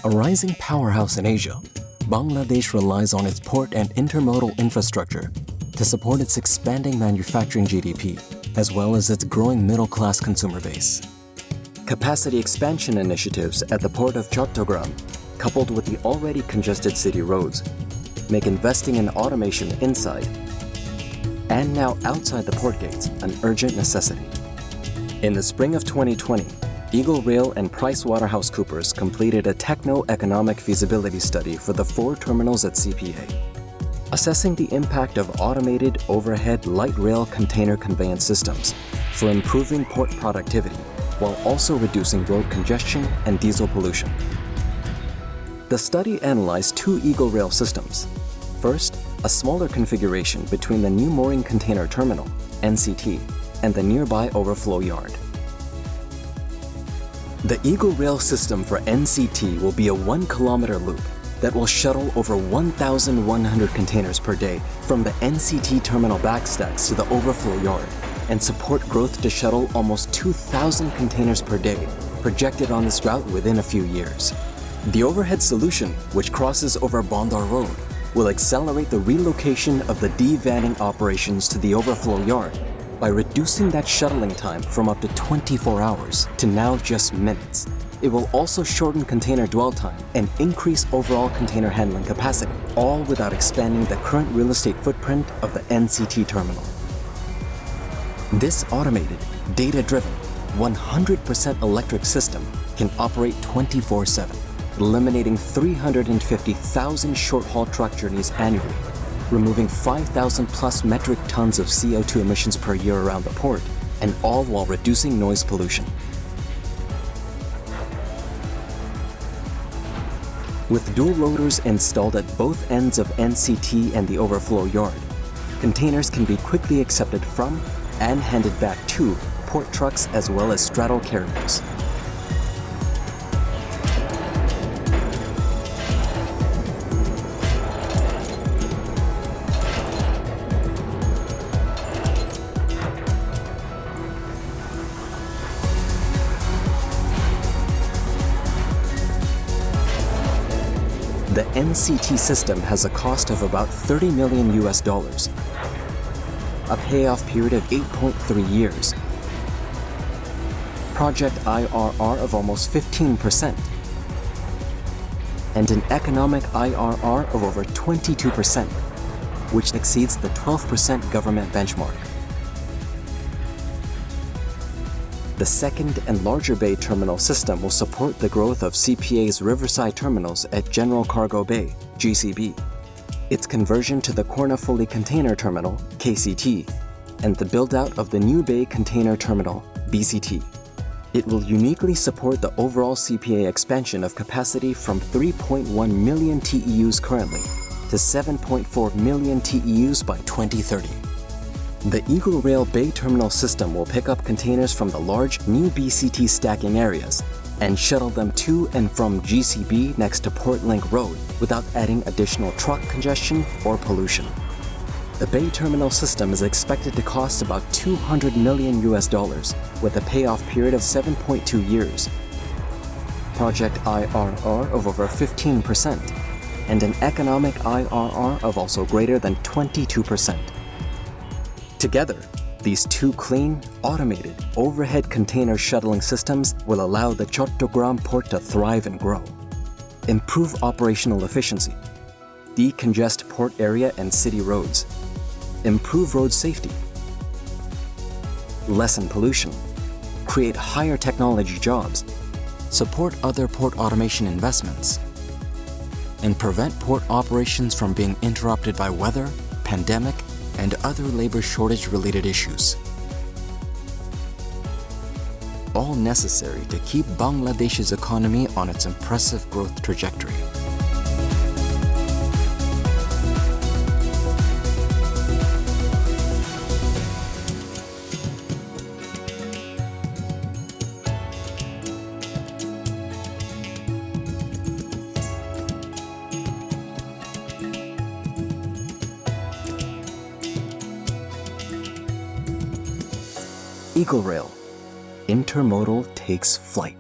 A rising powerhouse in Asia, Bangladesh relies on its port and intermodal infrastructure to support its expanding manufacturing GDP, as well as its growing middle-class consumer base. Capacity expansion initiatives at the port of Chattogram, coupled with the already congested city roads, make investing in automation inside and now outside the port gates an urgent necessity. In the spring of 2020, EagleRail and PricewaterhouseCoopers completed a techno-economic feasibility study for the 4 terminals at CPA, assessing the impact of automated overhead light rail container conveyance systems for improving port productivity while also reducing road congestion and diesel pollution. The study analyzed 2 EagleRail systems. First, a smaller configuration between the new mooring container terminal, NCT, and the nearby overflow yard. The EagleRail system for NCT will be a 1-kilometer loop that will shuttle over 1,100 containers per day from the NCT terminal backstacks to the overflow yard and support growth to shuttle almost 2,000 containers per day, projected on this route within a few years. The overhead solution, which crosses over Bandar Road, will accelerate the relocation of the de-vanning operations to the overflow yard by reducing that shuttling time from up to 24 hours to now just minutes. It will also shorten container dwell time and increase overall container handling capacity, all without expanding the current real estate footprint of the NCT terminal. This automated, data-driven, 100% electric system can operate 24/7, eliminating 350,000 short-haul truck journeys annually, removing 5,000 plus metric tons of CO2 emissions per year around the port, and all while reducing noise pollution. With dual loaders installed at both ends of NCT and the overflow yard, containers can be quickly accepted from and handed back to port trucks as well as straddle carriers. The NCT system has a cost of about $30 million, a payoff period of 8.3 years, project IRR of almost 15%, and an economic IRR of over 22%, which exceeds the 12% government benchmark. The second and larger bay terminal system will support the growth of CPA's riverside terminals at General Cargo Bay, GCB, its conversion to the Cornafoli Container Terminal, KCT, and the build-out of the New Bay Container Terminal, BCT. It will uniquely support the overall CPA expansion of capacity from 3.1 million TEUs currently to 7.4 million TEUs by 2030. The EagleRail Bay Terminal system will pick up containers from the large new BCT stacking areas and shuttle them to and from GCB next to Port Link Road without adding additional truck congestion or pollution. The Bay Terminal system is expected to cost about $200 million with a payoff period of 7.2 years, project IRR of over 15%, and an economic IRR of also greater than 22%. Together, these 2 clean, automated, overhead container shuttling systems will allow the Chattogram port to thrive and grow, improve operational efficiency, decongest port area and city roads, improve road safety, lessen pollution, create higher technology jobs, support other port automation investments, and prevent port operations from being interrupted by weather, pandemic, and other labor shortage-related issues. All necessary to keep Bangladesh's economy on its impressive growth trajectory. EagleRail, intermodal takes flight.